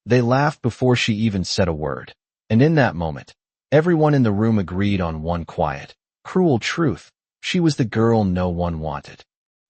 They laughed before she even said a word. And in that moment, everyone in the room agreed on one quiet, cruel truth. She was the girl no one wanted.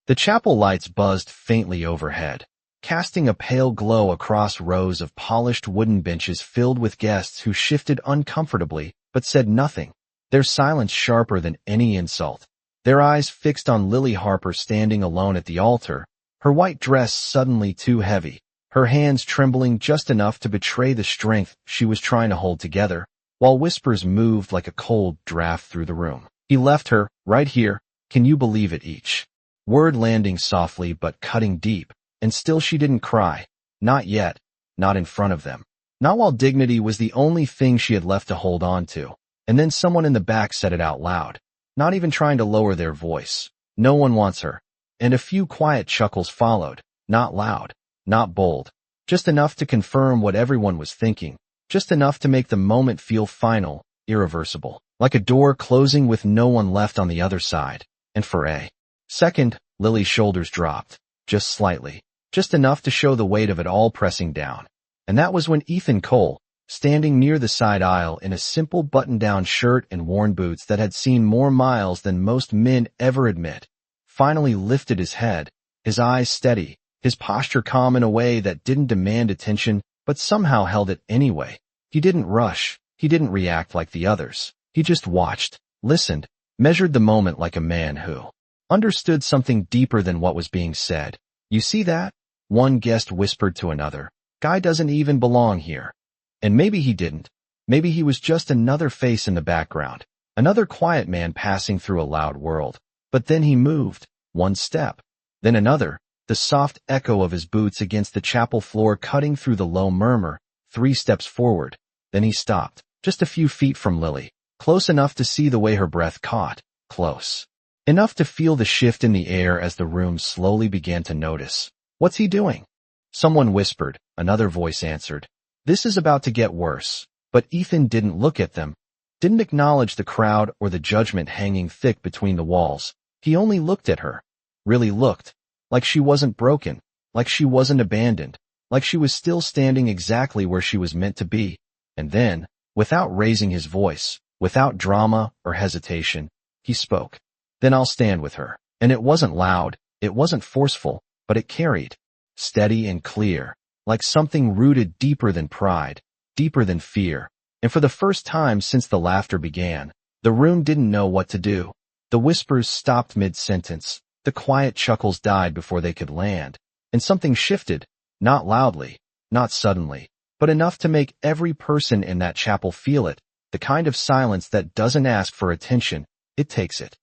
The chapel lights buzzed faintly overhead, casting a pale glow across rows of polished wooden benches filled with guests who shifted uncomfortably but said nothing, their silence sharper than any insult. Their eyes fixed on Lily Harper standing alone at the altar, her white dress suddenly too heavy, her hands trembling just enough to betray the strength she was trying to hold together, while whispers moved like a cold draft through the room. He left her, right here, can you believe it? Each word landing softly but cutting deep, and still she didn't cry. Not yet, not in front of them. Not while dignity was the only thing she had left to hold on to. And then someone in the back said it out loud, not even trying to lower their voice. No one wants her. And a few quiet chuckles followed, not loud, not bold, just enough to confirm what everyone was thinking, just enough to make the moment feel final, irreversible, like a door closing with no one left on the other side. And for a second, Lily's shoulders dropped, just slightly, just enough to show the weight of it all pressing down. And that was when Ethan Cole, standing near the side aisle in a simple button-down shirt and worn boots that had seen more miles than most men ever admit, finally lifted his head, his eyes steady, his posture calm in a way that didn't demand attention but somehow held it anyway. He didn't rush, he didn't react like the others. He just watched, listened, measured the moment like a man who understood something deeper than what was being said. You see that? One guest whispered to another. Guy doesn't even belong here. And maybe he didn't. Maybe he was just another face in the background, another quiet man passing through a loud world. But then he moved, one step, then another, the soft echo of his boots against the chapel floor cutting through the low murmur, 3 steps forward. Then he stopped, just a few feet from Lily, close enough to see the way her breath caught, close enough to feel the shift in the air as the room slowly began to notice. What's he doing? Someone whispered, another voice answered. This is about to get worse. But Ethan didn't look at them, didn't acknowledge the crowd or the judgment hanging thick between the walls. He only looked at her. Really looked. Like she wasn't broken. Like she wasn't abandoned. Like she was still standing exactly where she was meant to be. And then, without raising his voice, without drama or hesitation, he spoke. Then I'll stand with her. And it wasn't loud, it wasn't forceful, but it carried. Steady and clear. Like something rooted deeper than pride, deeper than fear. And for the first time since the laughter began, the room didn't know what to do. The whispers stopped mid-sentence, the quiet chuckles died before they could land, and something shifted, not loudly, not suddenly, but enough to make every person in that chapel feel it, the kind of silence that doesn't ask for attention, it takes it.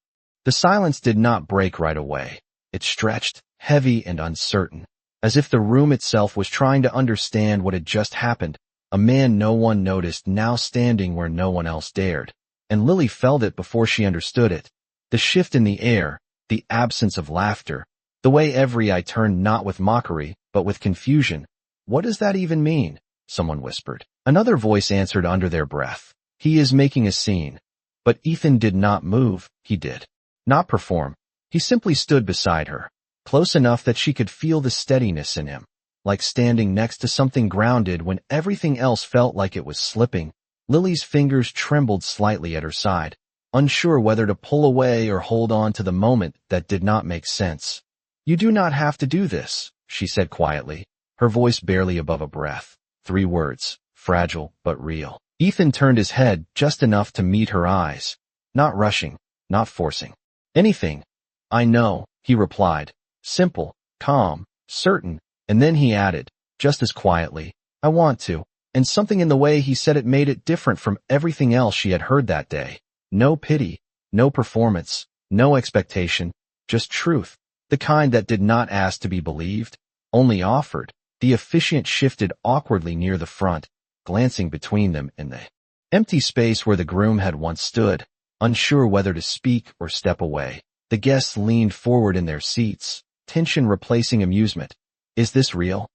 The silence did not break right away. It stretched, heavy and uncertain, as if the room itself was trying to understand what had just happened. A man no one noticed now standing where no one else dared. And Lily felt it before she understood it. The shift in the air, the absence of laughter, the way every eye turned not with mockery, but with confusion. What does that even mean? Someone whispered. Another voice answered under their breath. He is making a scene. But Ethan did not move, he did not perform. He simply stood beside her, close enough that she could feel the steadiness in him, like standing next to something grounded when everything else felt like it was slipping. Lily's fingers trembled slightly at her side, unsure whether to pull away or hold on to the moment that did not make sense. You do not have to do this, she said quietly, her voice barely above a breath. 3 words, fragile but real. Ethan turned his head just enough to meet her eyes, not rushing, not forcing anything. I know, he replied, simple, calm, certain, and then he added, just as quietly, I want to. And something in the way he said it made it different from everything else she had heard that day. No pity, no performance, no expectation, just truth, the kind that did not ask to be believed, only offered. The officiant shifted awkwardly near the front, glancing between them in the empty space where the groom had once stood, unsure whether to speak or step away. The guests leaned forward in their seats, tension replacing amusement. Is this real?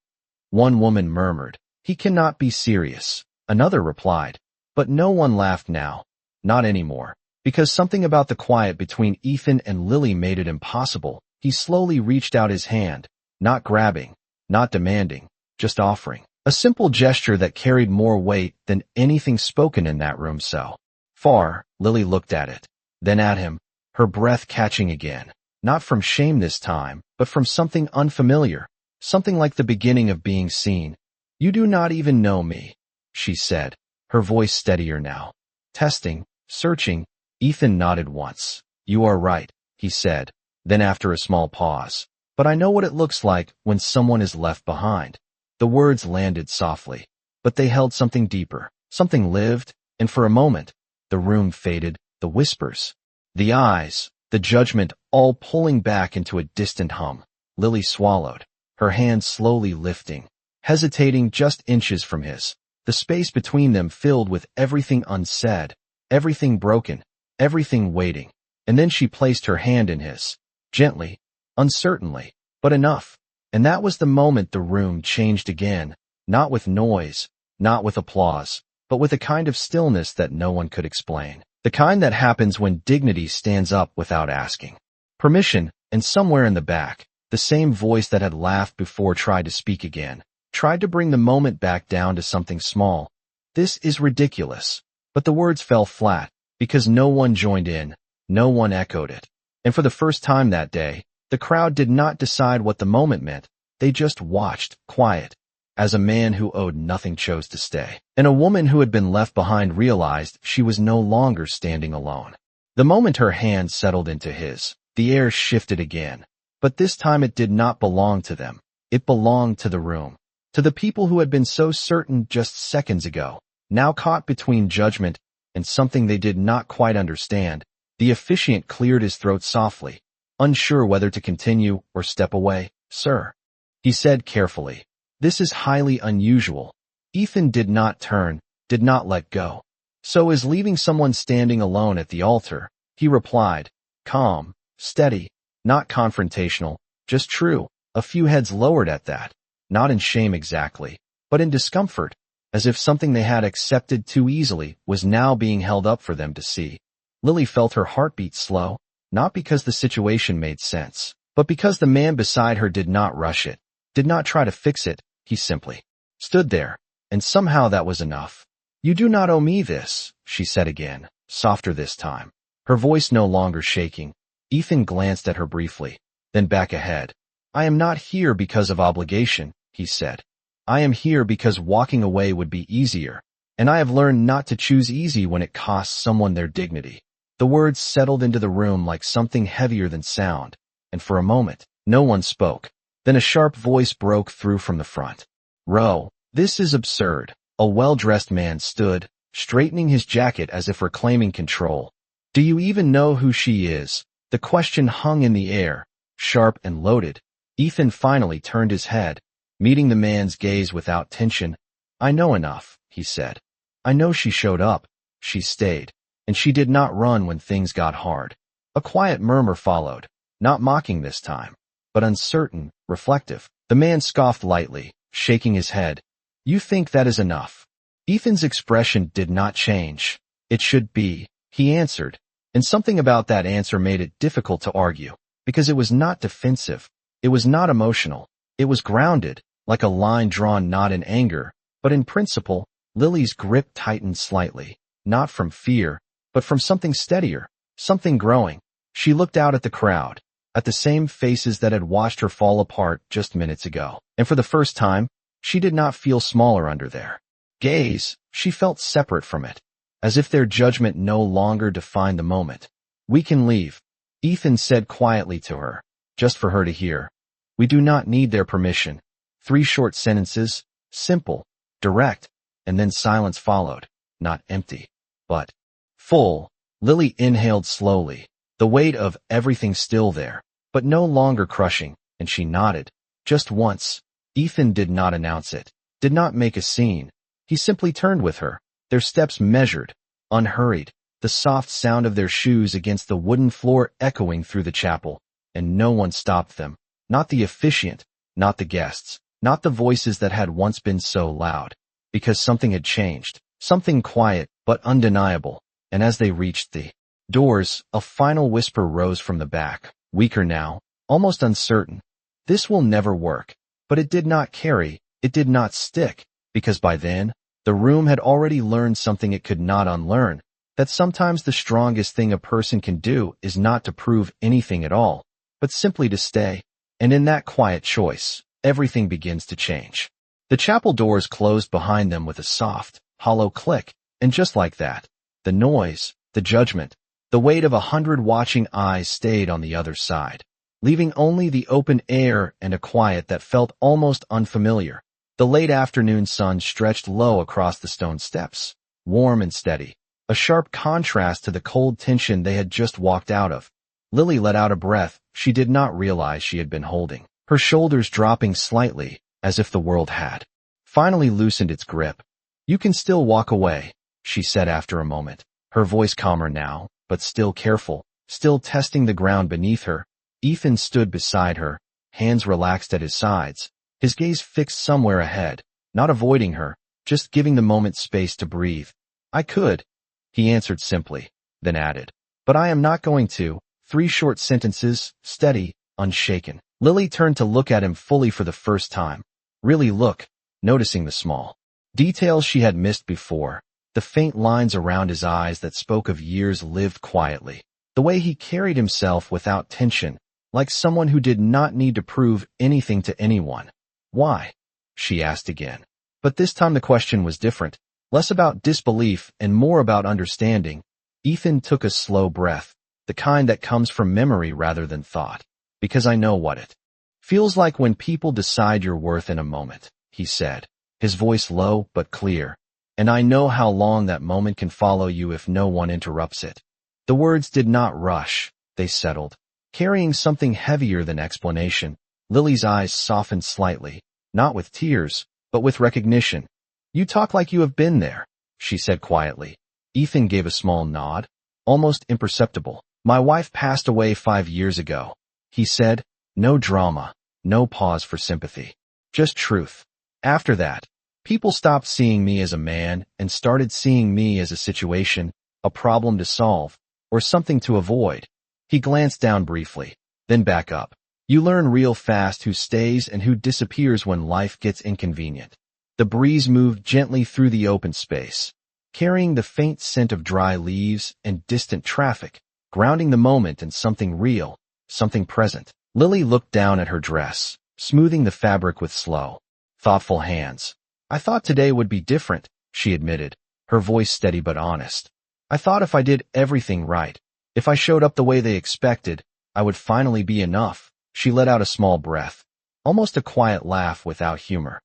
One woman murmured, he cannot be serious. Another replied, but no one laughed now. Not anymore. Because something about the quiet between Ethan and Lily made it impossible. He slowly reached out his hand, not grabbing, not demanding, just offering. A simple gesture that carried more weight than anything spoken in that room so far. Lily looked at it, then at him, her breath catching again, not from shame this time, but from something unfamiliar, something like the beginning of being seen. "You do not even know me," she said, her voice steadier now. Testing, searching. Ethan nodded once. "You are right," he said, then after a small pause, "But I know what it looks like when someone is left behind." The words landed softly, but they held something deeper, something lived, and for a moment, the room faded, the whispers, the eyes, the judgment all pulling back into a distant hum. Lily swallowed, her hand slowly lifting, hesitating just inches from his, the space between them filled with everything unsaid, everything broken, everything waiting, and then she placed her hand in his, gently, uncertainly, but enough. And that was the moment the room changed again, not with noise, not with applause, but with a kind of stillness that no one could explain. The kind that happens when dignity stands up without asking permission, and somewhere in the back, the same voice that had laughed before tried to speak again, tried to bring the moment back down to something small. "This is ridiculous." But the words fell flat, because no one joined in, no one echoed it. And for the first time that day, the crowd did not decide what the moment meant, they just watched, quiet, as a man who owed nothing chose to stay, and a woman who had been left behind realized she was no longer standing alone. The moment her hand settled into his, the air shifted again, but this time it did not belong to them. It belonged to the room, to the people who had been so certain just seconds ago, now caught between judgment and something they did not quite understand. The officiant cleared his throat softly, unsure whether to continue or step away. "Sir," he said carefully, "this is highly unusual." Ethan did not turn, did not let go. "So is leaving someone standing alone at the altar," he replied, calm, steady, not confrontational, just true. A few heads lowered at that, not in shame exactly, but in discomfort, as if something they had accepted too easily was now being held up for them to see. Lily felt her heartbeat slow, not because the situation made sense, but because the man beside her did not rush it, did not try to fix it. He simply stood there, and somehow that was enough. "You do not owe me this," she said again, softer this time, her voice no longer shaking. Ethan glanced at her briefly, then back ahead. "I am not here because of obligation," he said. "I am here because walking away would be easier, and I have learned not to choose easy when it costs someone their dignity." The words settled into the room like something heavier than sound, and for a moment, no one spoke. Then a sharp voice broke through from the front row. "This is absurd." A well-dressed man stood, straightening his jacket as if reclaiming control. "Do you even know who she is?" The question hung in the air, sharp and loaded. Ethan finally turned his head, meeting the man's gaze without tension. "I know enough," he said. "I know she showed up, she stayed, and she did not run when things got hard." A quiet murmur followed, not mocking this time, but uncertain, reflective. The man scoffed lightly, shaking his head. "You think that is enough?" Ethan's expression did not change. "It should be," he answered, and something about that answer made it difficult to argue, because it was not defensive, it was not emotional, it was grounded, like a line drawn not in anger, but in principle. Lily's grip tightened slightly, not from fear, but from something steadier, something growing. She looked out at the crowd, at the same faces that had watched her fall apart just minutes ago, and for the first time, she did not feel smaller under their gaze. She felt separate from it, as if their judgment no longer defined the moment. "We can leave," Ethan said quietly to her, just for her to hear. "We do not need their permission." 3 short sentences, simple, direct, and then silence followed, not empty, but full. Lily inhaled slowly, the weight of everything still there, but no longer crushing, and she nodded, just once. Ethan did not announce it, did not make a scene. He simply turned with her, their steps measured, unhurried, the soft sound of their shoes against the wooden floor echoing through the chapel, and no one stopped them, not the officiant, not the guests, not the voices that had once been so loud, because something had changed, something quiet but undeniable, and as they reached the doors, a final whisper rose from the back, weaker now, almost uncertain. "This will never work." But it did not carry, it did not stick, because by then, the room had already learned something it could not unlearn, that sometimes the strongest thing a person can do is not to prove anything at all, but simply to stay. And in that quiet choice, everything begins to change. The chapel doors closed behind them with a soft, hollow click, and just like that, the noise, the judgment, the weight of 100 watching eyes stayed on the other side, leaving only the open air and a quiet that felt almost unfamiliar. The late afternoon sun stretched low across the stone steps, warm and steady, a sharp contrast to the cold tension they had just walked out of. Lily let out a breath she did not realize she had been holding, her shoulders dropping slightly, as if the world had finally loosened its grip. "You can still walk away," she said after a moment, her voice calmer now, but still careful, still testing the ground beneath her. Ethan stood beside her, hands relaxed at his sides, his gaze fixed somewhere ahead, not avoiding her, just giving the moment space to breathe. "I could," he answered simply, then added, "but I am not going to." 3 short sentences, steady, unshaken. Lily turned to look at him fully for the first time. Really look, noticing the small details she had missed before, the faint lines around his eyes that spoke of years lived quietly, the way he carried himself without tension, like someone who did not need to prove anything to anyone. "Why?" she asked again. But this time the question was different, less about disbelief and more about understanding. Ethan took a slow breath, the kind that comes from memory rather than thought. "Because I know what it feels like when people decide your worth in a moment," he said, his voice low but clear. "And I know how long that moment can follow you if no one interrupts it." The words did not rush, they settled, carrying something heavier than explanation. Lily's eyes softened slightly, not with tears, but with recognition. "You talk like you have been there," she said quietly. Ethan gave a small nod, almost imperceptible. "My wife passed away 5 years ago," he said, no drama, no pause for sympathy, just truth. "After that, people stopped seeing me as a man and started seeing me as a situation, a problem to solve, or something to avoid." He glanced down briefly, then back up. "You learn real fast who stays and who disappears when life gets inconvenient." The breeze moved gently through the open space, carrying the faint scent of dry leaves and distant traffic, grounding the moment in something real, something present. Lily looked down at her dress, smoothing the fabric with slow, thoughtful hands. "I thought today would be different," she admitted, her voice steady but honest. "I thought if I did everything right, if I showed up the way they expected, I would finally be enough." She let out a small breath, almost a quiet laugh without humor.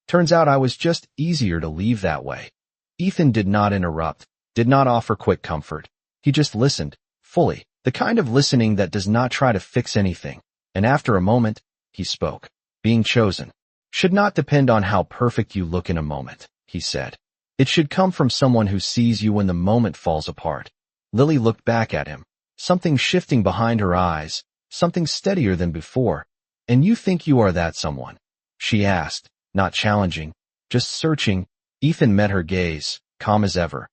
"Turns out I was just easier to leave that way." Ethan did not interrupt, did not offer quick comfort. He just listened, fully, the kind of listening that does not try to fix anything. And after a moment, he spoke. "Being chosen should not depend on how perfect you look in a moment," he said. "It should come from someone who sees you when the moment falls apart." Lily looked back at him, something shifting behind her eyes, something steadier than before. "And you think you are that someone?" she asked, not challenging, just searching. Ethan met her gaze, calm as ever.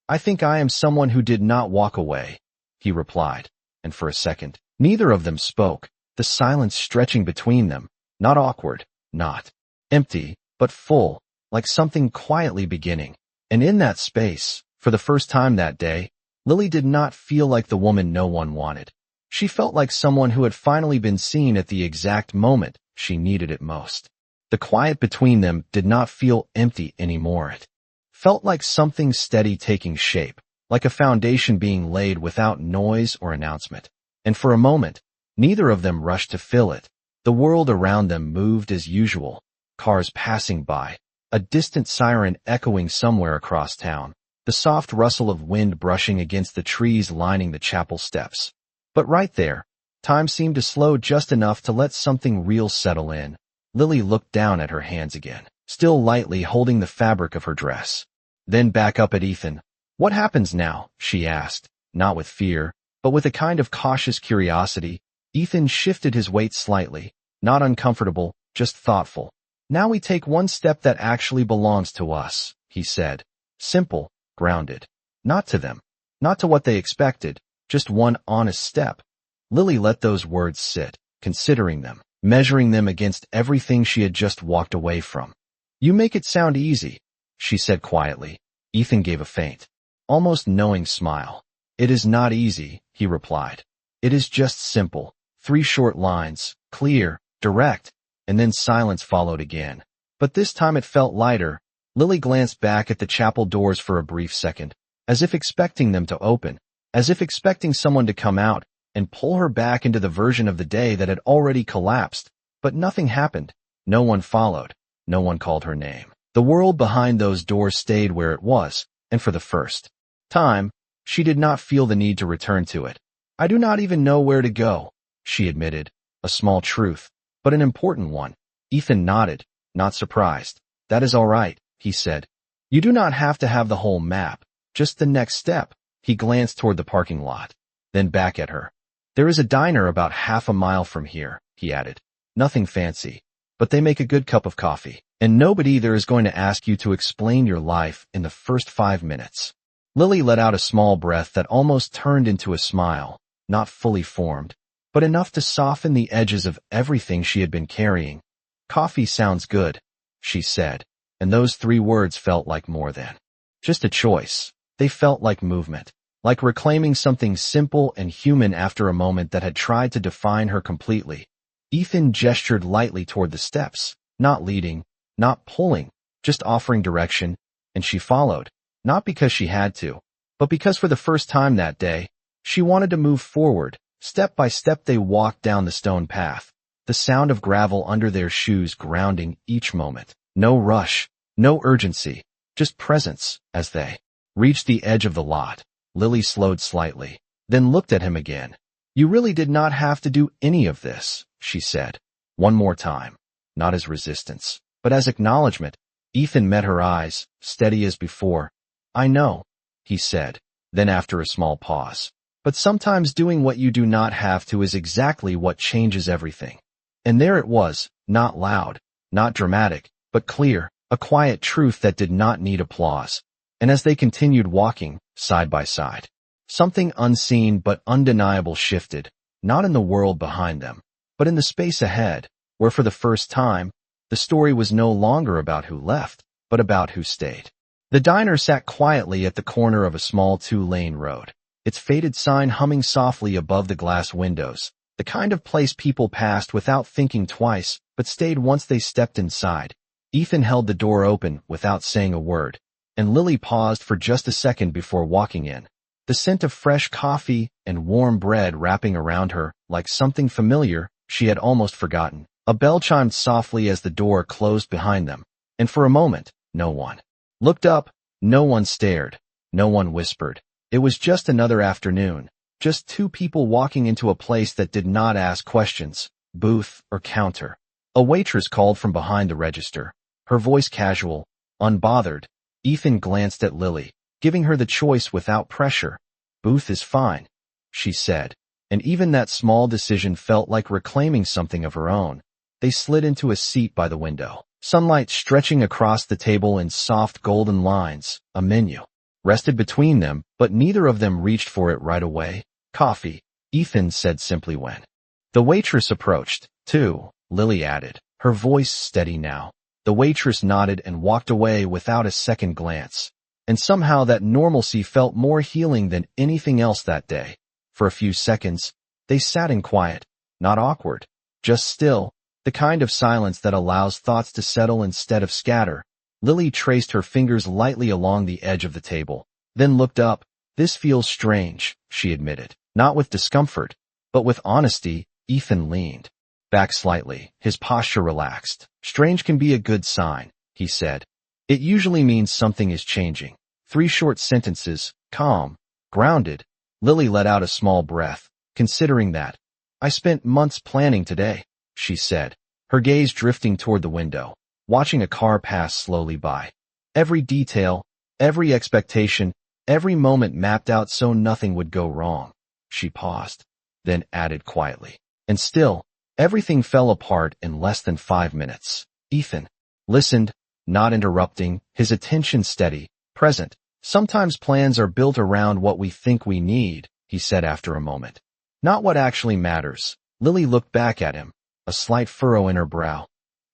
"I think I am someone who did not walk away," he replied, and for a second, neither of them spoke, the silence stretching between them, not awkward, not empty, but full, like something quietly beginning. And in that space, for the first time that day, Lily did not feel like the woman no one wanted. She felt like someone who had finally been seen at the exact moment she needed it most. The quiet between them did not feel empty anymore. It felt like something steady taking shape, like a foundation being laid without noise or announcement. And for a moment, neither of them rushed to fill it. The world around them moved as usual, cars passing by, a distant siren echoing somewhere across town, the soft rustle of wind brushing against the trees lining the chapel steps. But right there, time seemed to slow just enough to let something real settle in. Lily looked down at her hands again, still lightly holding the fabric of her dress. Then back up at Ethan. "What happens now?" she asked, not with fear, but with a kind of cautious curiosity. Ethan shifted his weight slightly, not uncomfortable, just thoughtful. "Now we take one step that actually belongs to us," he said. Simple, grounded. Not to them, not to what they expected, just one honest step. Lily let those words sit, considering them, measuring them against everything she had just walked away from. You make it sound easy, she said quietly. Ethan gave a faint, almost knowing smile. It is not easy, he replied. It is just simple. 3 short lines, clear, direct, and then silence followed again. But this time it felt lighter. Lily glanced back at the chapel doors for a brief second, as if expecting them to open, as if expecting someone to come out and pull her back into the version of the day that had already collapsed. But nothing happened. No one followed. No one called her name. The world behind those doors stayed where it was, and for the first time, she did not feel the need to return to it. I do not even know where to go, she admitted, a small truth, but an important one. Ethan nodded, not surprised. That is all right, he said. You do not have to have the whole map, just the next step. He glanced toward the parking lot, then back at her. There is a diner about half a mile from here, he added. Nothing fancy, but they make a good cup of coffee, and nobody there is going to ask you to explain your life in the first 5 minutes. Lily let out a small breath that almost turned into a smile, not fully formed, but enough to soften the edges of everything she had been carrying. Coffee sounds good, she said, and those 3 words felt like more than just a choice. They felt like movement, like reclaiming something simple and human after a moment that had tried to define her completely. Ethan gestured lightly toward the steps, not leading, not pulling, just offering direction, and she followed, not because she had to, but because for the first time that day, she wanted to move forward. Step by step they walked down the stone path, the sound of gravel under their shoes grounding each moment. No rush, no urgency, just presence. As they reached the edge of the lot, Lily slowed slightly, then looked at him again. You really did not have to do any of this, she said. One more time, not as resistance, but as acknowledgement. Ethan met her eyes, steady as before. I know, he said, then after a small pause. But sometimes doing what you do not have to is exactly what changes everything. And there it was, not loud, not dramatic, but clear, a quiet truth that did not need applause. And as they continued walking, side by side, something unseen but undeniable shifted, not in the world behind them, but in the space ahead, where for the first time, the story was no longer about who left, but about who stayed. The diner sat quietly at the corner of a small 2-lane road, its faded sign humming softly above the glass windows, the kind of place people passed without thinking twice, but stayed once they stepped inside. Ethan held the door open without saying a word, and Lily paused for just a second before walking in, the scent of fresh coffee and warm bread wrapping around her like something familiar she had almost forgotten. A bell chimed softly as the door closed behind them, and for a moment, no one looked up, no one stared, no one whispered. It was just another afternoon, just 2 people walking into a place that did not ask questions, booth or counter. A waitress called from behind the register, her voice casual, unbothered. Ethan glanced at Lily, giving her the choice without pressure. Booth is fine, she said, and even that small decision felt like reclaiming something of her own. They slid into a seat by the window, sunlight stretching across the table in soft golden lines. A menu rested between them, but neither of them reached for it right away. Coffee, Ethan said simply when the waitress approached. 2, Lily added, her voice steady now. The waitress nodded and walked away without a second glance. And somehow that normalcy felt more healing than anything else that day. For a few seconds, they sat in quiet, not awkward, just still, the kind of silence that allows thoughts to settle instead of scatter. Lily traced her fingers lightly along the edge of the table, then looked up. This feels strange, she admitted, not with discomfort, but with honesty. Ethan leaned back slightly, his posture relaxed. Strange can be a good sign, he said. It usually means something is changing. 3 short sentences, calm, grounded. Lily let out a small breath, considering that. I spent months planning today, she said, her gaze drifting toward the window, watching a car pass slowly by. Every detail, every expectation, every moment mapped out so nothing would go wrong. She paused, then added quietly. And still, everything fell apart in less than 5 minutes. Ethan listened, not interrupting, his attention steady, present. Sometimes plans are built around what we think we need, he said after a moment. Not what actually matters. Lily looked back at him, a slight furrow in her brow.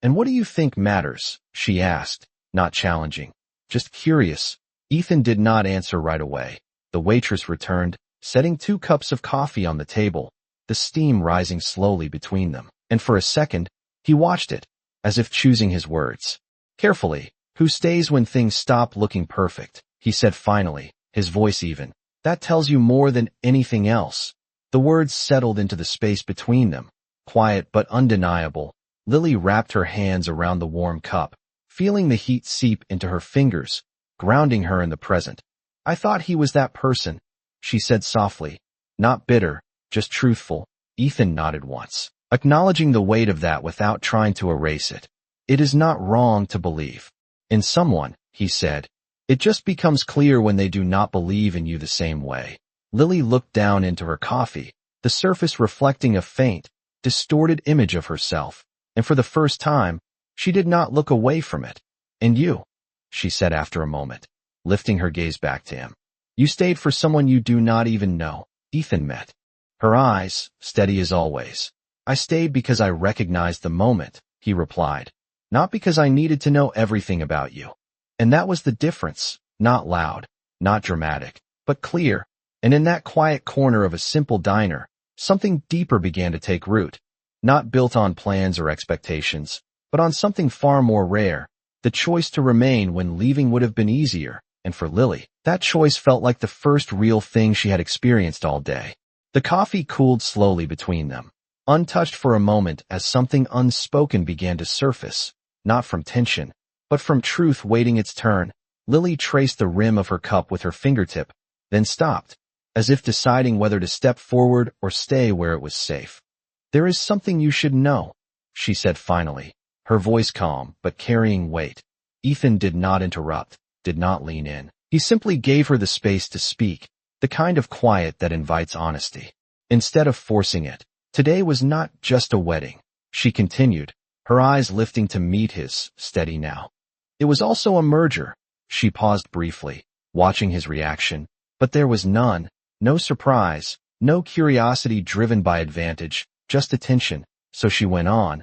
"And what do you think matters?" she asked, not challenging, just curious. Ethan did not answer right away. The waitress returned, setting 2 cups of coffee on the table, the steam rising slowly between them. And for a second, he watched it, as if choosing his words. Carefully, "Who stays when things stop looking perfect?" he said finally, his voice even. "That tells you more than anything else." The words settled into the space between them, quiet but undeniable. Lily wrapped her hands around the warm cup, feeling the heat seep into her fingers, grounding her in the present. "I thought he was that person," she said softly. "Not bitter, just truthful." Ethan nodded once, acknowledging the weight of that without trying to erase it. "It is not wrong to believe in someone," he said. "It just becomes clear when they do not believe in you the same way." Lily looked down into her coffee, the surface reflecting a faint, distorted image of herself, and for the first time, she did not look away from it. "And you," she said after a moment, lifting her gaze back to him. "You stayed for someone you do not even know." Ethan met her eyes, steady as always. "I stayed because I recognized the moment," he replied, "not because I needed to know everything about you." And that was the difference, not loud, not dramatic, but clear. And in that quiet corner of a simple diner, something deeper began to take root, not built on plans or expectations, but on something far more rare, the choice to remain when leaving would have been easier. And for Lily, that choice felt like the first real thing she had experienced all day. The coffee cooled slowly between them, untouched for a moment as something unspoken began to surface, not from tension, but from truth waiting its turn. Lily traced the rim of her cup with her fingertip, then stopped, as if deciding whether to step forward or stay where it was safe. "There is something you should know," she said finally, her voice calm but carrying weight. Ethan did not interrupt, did not lean in. He simply gave her the space to speak, the kind of quiet that invites honesty, instead of forcing it. "Today was not just a wedding," she continued, her eyes lifting to meet his, steady now. "It was also a merger." She paused briefly, watching his reaction, but there was none. No surprise, no curiosity driven by advantage, just attention. So she went on.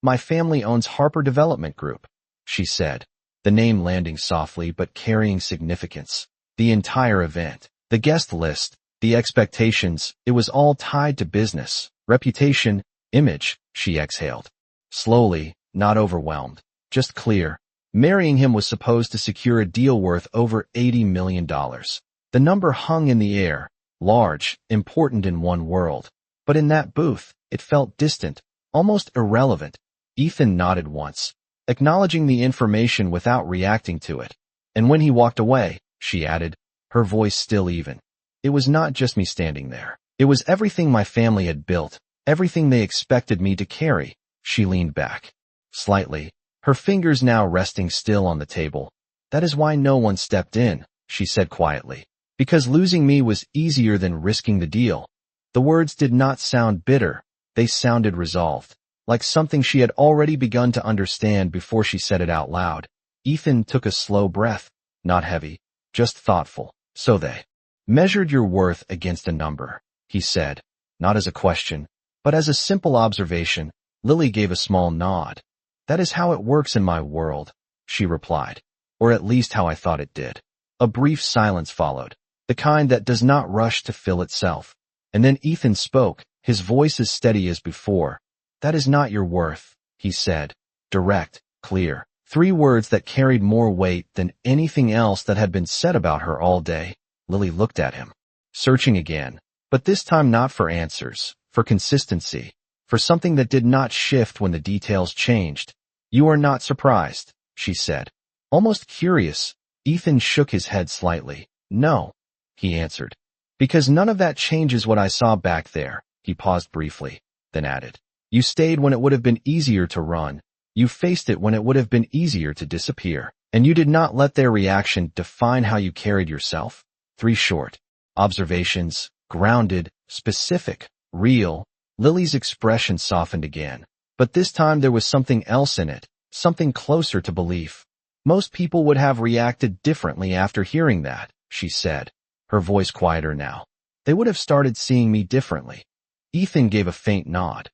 "My family owns Harper Development Group," she said, the name landing softly but carrying significance. The entire event, the guest list, the expectations, it was all tied to business, reputation, image. She exhaled. Slowly, not overwhelmed, just clear. Marrying him was supposed to secure a deal worth over $80 million. The number hung in the air, large, important in one world. But in that booth, it felt distant, almost irrelevant. Ethan nodded once, acknowledging the information without reacting to it. "And when he walked away," she added, her voice still even, "it was not just me standing there. It was everything my family had built, everything they expected me to carry." She leaned back, slightly, her fingers now resting still on the table. "That is why no one stepped in," she said quietly. "Because losing me was easier than risking the deal." The words did not sound bitter, they sounded resolved, like something she had already begun to understand before she said it out loud. Ethan took a slow breath, not heavy, just thoughtful. "So they measured your worth against a number," he said, not as a question, but as a simple observation. Lily gave a small nod. "That is how it works in my world," she replied, "or at least how I thought it did." A brief silence followed, the kind that does not rush to fill itself. And then Ethan spoke, his voice as steady as before. "That is not your worth," he said, direct, clear. 3 words that carried more weight than anything else that had been said about her all day. Lily looked at him, searching again, but this time not for answers, for consistency, for something that did not shift when the details changed. "You are not surprised," she said, almost curious. Ethan shook his head slightly. "No," he answered, "because none of that changes what I saw back there." He paused briefly, then added, "You stayed when it would have been easier to run. You faced it when it would have been easier to disappear. And you did not let their reaction define how you carried yourself." 3 short observations, grounded, specific, real. Lily's expression softened again, but this time there was something else in it, something closer to belief. "Most people would have reacted differently after hearing that," she said, her voice quieter now. "They would have started seeing me differently." Ethan gave a faint nod.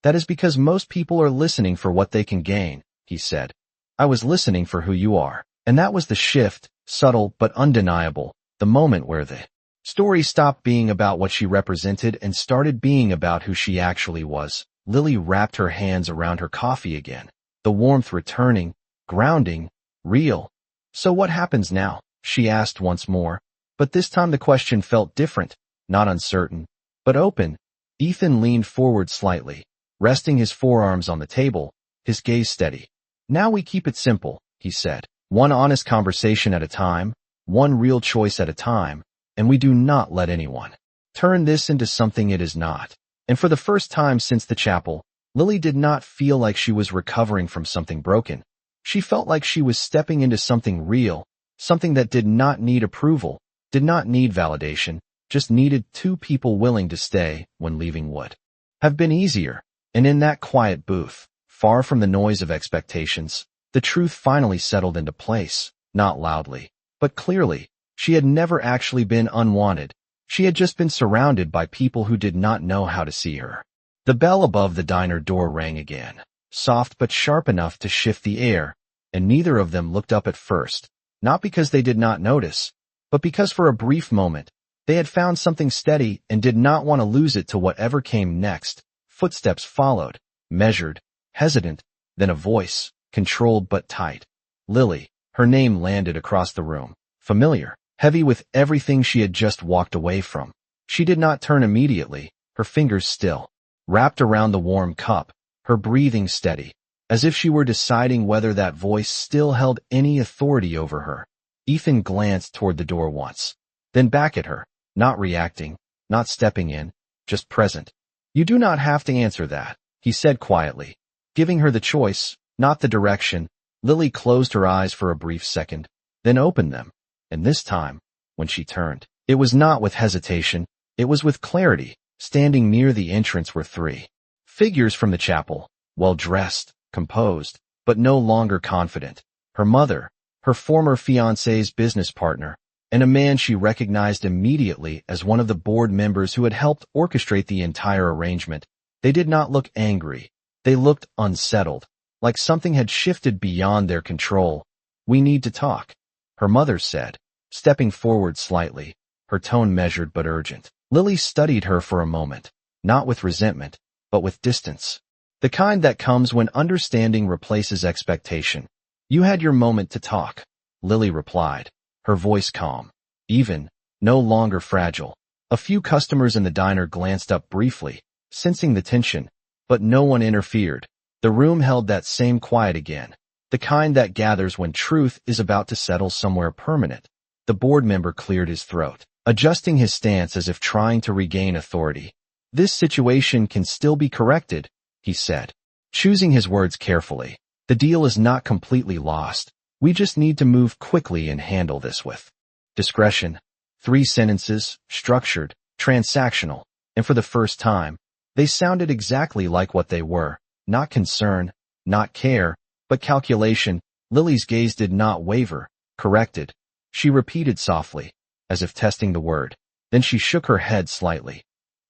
That is because most people are listening for what they can gain, he said. I was listening for who you are. And that was the shift, subtle but undeniable, the moment where the story stopped being about what she represented and started being about who she actually was. Lily wrapped her hands around her coffee again, the warmth returning, grounding, real. So what happens now? She asked once more, but this time the question felt different, not uncertain, but open. Ethan leaned forward slightly, resting his forearms on the table, his gaze steady. Now we keep it simple, he said. One honest conversation at a time, one real choice at a time, and we do not let anyone turn this into something it is not. And for the first time since the chapel, Lily did not feel like she was recovering from something broken. She felt like she was stepping into something real, something that did not need approval, did not need validation, just needed two people willing to stay when leaving would have been easier. And in that quiet booth, far from the noise of expectations, the truth finally settled into place, not loudly, but clearly. She had never actually been unwanted. She had just been surrounded by people who did not know how to see her. The bell above the diner door rang again, soft but sharp enough to shift the air, and neither of them looked up at first, not because they did not notice, but because for a brief moment, they had found something steady and did not want to lose it to whatever came next. Footsteps followed, measured, hesitant, then a voice, controlled but tight. Lily. Her name landed across the room, familiar, heavy with everything she had just walked away from. She did not turn immediately, her fingers still wrapped around the warm cup, her breathing steady, as if she were deciding whether that voice still held any authority over her. Ethan glanced toward the door once, then back at her, not reacting, not stepping in, just present. You do not have to answer that, he said quietly, giving her the choice, not the direction. Lily closed her eyes for a brief second, then opened them, and this time, when she turned, it was not with hesitation, it was with clarity. Standing near the entrance were three figures from the chapel, well-dressed, composed, but no longer confident. Her mother, her former fiancé's business partner, and a man she recognized immediately as one of the board members who had helped orchestrate the entire arrangement. They did not look angry. They looked unsettled, like something had shifted beyond their control. We need to talk, her mother said, stepping forward slightly, her tone measured but urgent. Lily studied her for a moment, not with resentment, but with distance. The kind that comes when understanding replaces expectation. You had your moment to talk, Lily replied, her voice calm, even, no longer fragile. A few customers in the diner glanced up briefly, sensing the tension, but no one interfered. The room held that same quiet again, the kind that gathers when truth is about to settle somewhere permanent. The board member cleared his throat, adjusting his stance as if trying to regain authority. This situation can still be corrected, he said, choosing his words carefully. The deal is not completely lost. We just need to move quickly and handle this with discretion. 3 sentences, structured, transactional, and for the first time, they sounded exactly like what they were. Not concern, not care, but calculation. Lily's gaze did not waver, corrected. She repeated softly, as if testing the word. Then she shook her head slightly.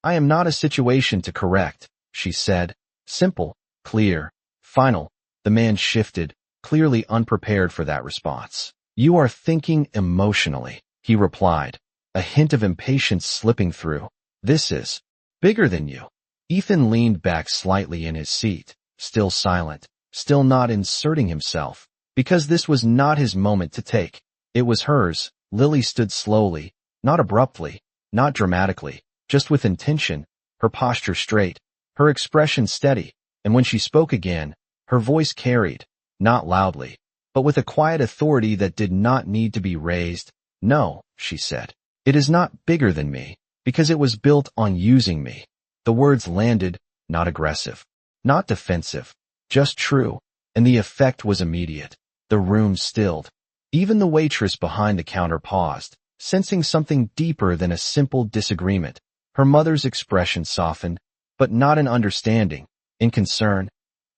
I am not a situation to correct, she said. Simple, clear, final. The man shifted, clearly unprepared for that response. You are thinking emotionally, he replied, a hint of impatience slipping through. This is bigger than you. Ethan leaned back slightly in his seat, still silent, still not inserting himself, because this was not his moment to take. It was hers. Lily stood slowly, not abruptly, not dramatically, just with intention, her posture straight, her expression steady, and when she spoke again, her voice carried, not loudly, but with a quiet authority that did not need to be raised. No, she said. It is not bigger than me, because it was built on using me. The words landed, not aggressive, not defensive, just true, and the effect was immediate. The room stilled. Even the waitress behind the counter paused, sensing something deeper than a simple disagreement. Her mother's expression softened, but not in understanding, in concern.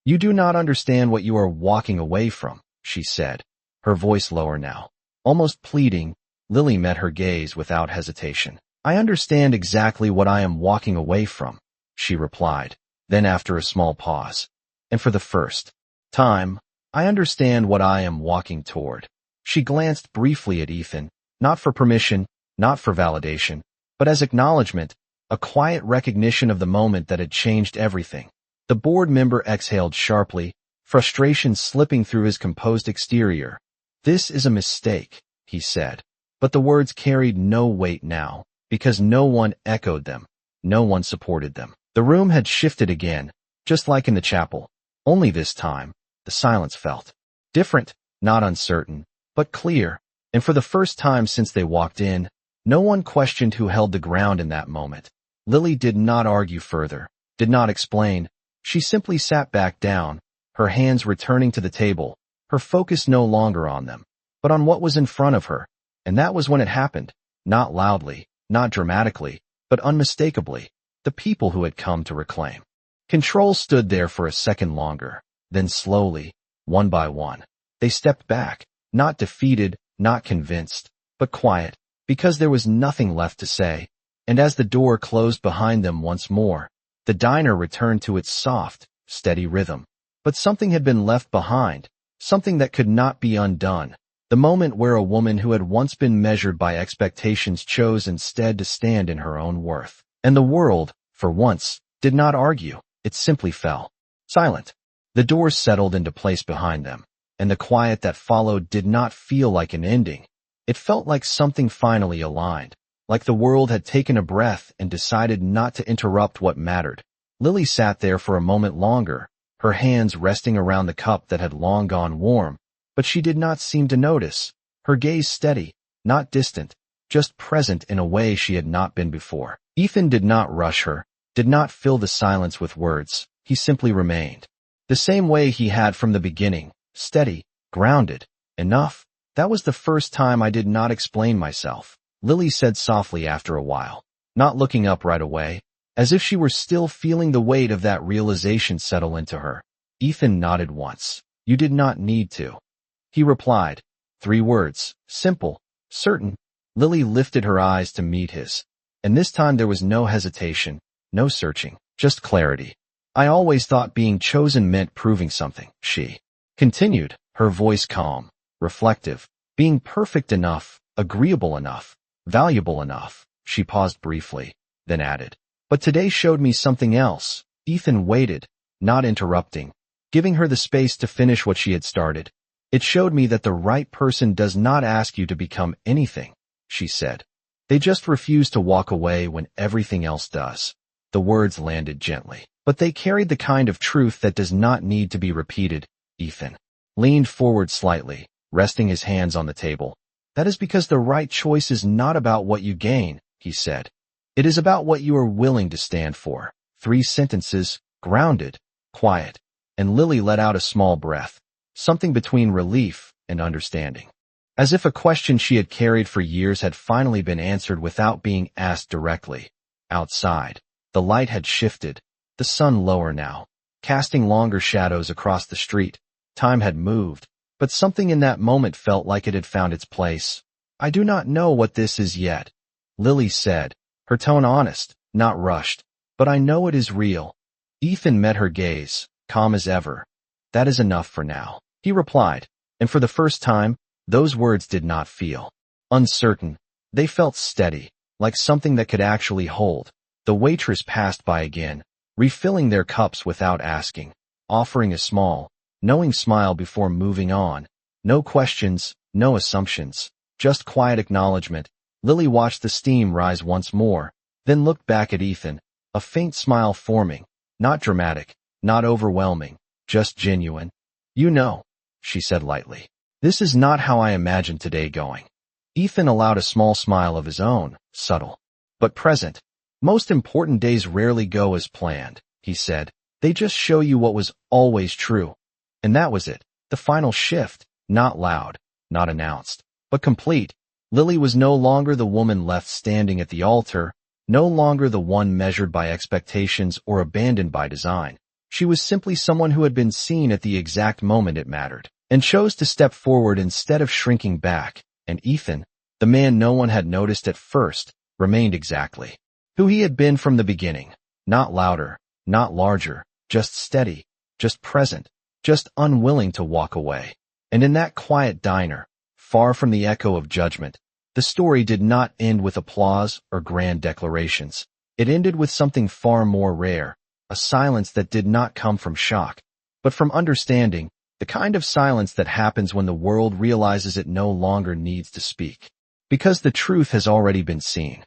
You do not understand what you are walking away from, she said, her voice lower now, almost pleading. Lily met her gaze without hesitation. I understand exactly what I am walking away from, she replied, Then after a small pause, "And for the first time, I understand what I am walking toward." She glanced briefly at Ethan, not for permission, not for validation, but as acknowledgement, a quiet recognition of the moment that had changed everything. The board member exhaled sharply, frustration slipping through his composed exterior. "This is a mistake," he said. But the words carried no weight now, because no one echoed them, no one supported them. The room had shifted again, just like in the chapel. Only this time, the silence felt different, not uncertain, but clear. And for the first time since they walked in, no one questioned who held the ground in that moment. Lily did not argue further, did not explain. She simply sat back down, her hands returning to the table, her focus no longer on them, but on what was in front of her. And that was when it happened, not loudly, not dramatically, but unmistakably, the people who had come to reclaim. Control stood there for a second longer, then slowly, one by one, they stepped back, not defeated, not convinced, but quiet, because there was nothing left to say. And as the door closed behind them once more, the diner returned to its soft, steady rhythm. But something had been left behind, something that could not be undone. The moment where a woman who had once been measured by expectations chose instead to stand in her own worth. And the world, for once, did not argue. It simply fell silent. The doors settled into place behind them, and the quiet that followed did not feel like an ending. It felt like something finally aligned, like the world had taken a breath and decided not to interrupt what mattered. Lily sat there for a moment longer, her hands resting around the cup that had long gone warm, but she did not seem to notice, her gaze steady, not distant, just present in a way she had not been before. Ethan did not rush her, did not fill the silence with words. He simply remained. The same way he had from the beginning, steady, grounded. "Enough. That was the first time I did not explain myself," Lily said softly after a while, not looking up right away, as if she were still feeling the weight of that realization settle into her. Ethan nodded once. "You did not need to," he replied. 3 words, simple, certain. Lily lifted her eyes to meet his, and this time there was no hesitation, no searching, just clarity. "I always thought being chosen meant proving something," she continued, her voice calm, reflective. "Being perfect enough, agreeable enough, valuable enough." She paused briefly, then added, "But today showed me something else." Ethan waited, not interrupting, giving her the space to finish what she had started. "It showed me that the right person does not ask you to become anything," she said. "They just refuse to walk away when everything else does." The words landed gently, but they carried the kind of truth that does not need to be repeated. Ethan leaned forward slightly, resting his hands on the table. "That is because the right choice is not about what you gain," he said. "It is about what you are willing to stand for." 3 sentences, grounded, quiet, and Lily let out a small breath, something between relief and understanding. As if a question she had carried for years had finally been answered without being asked directly. Outside, the light had shifted, the sun lower now, casting longer shadows across the street. Time had moved, but something in that moment felt like it had found its place. "I do not know what this is yet," Lily said, her tone honest, not rushed, "but I know it is real." Ethan met her gaze, calm as ever. "That is enough for now," he replied, and for the first time, those words did not feel uncertain. They felt steady, like something that could actually hold. The waitress passed by again, refilling their cups without asking, offering a small, knowing smile before moving on. No questions, no assumptions, just quiet acknowledgement. Lily watched the steam rise once more, then looked back at Ethan, a faint smile forming, not dramatic, not overwhelming, just genuine. "You know," she said lightly, "this is not how I imagined today going." Ethan allowed a small smile of his own, subtle, but present. "Most important days rarely go as planned," he said. "They just show you what was always true." And that was it, the final shift, not loud, not announced, but complete. Lily was no longer the woman left standing at the altar, no longer the one measured by expectations or abandoned by design. She was simply someone who had been seen at the exact moment it mattered, and chose to step forward instead of shrinking back. And Ethan, the man no one had noticed at first, remained exactly who he had been from the beginning. Not louder, not larger, just steady, just present, just unwilling to walk away. And in that quiet diner, far from the echo of judgment, the story did not end with applause or grand declarations. It ended with something far more rare, a silence that did not come from shock, but from understanding, the kind of silence that happens when the world realizes it no longer needs to speak. Because the truth has already been seen.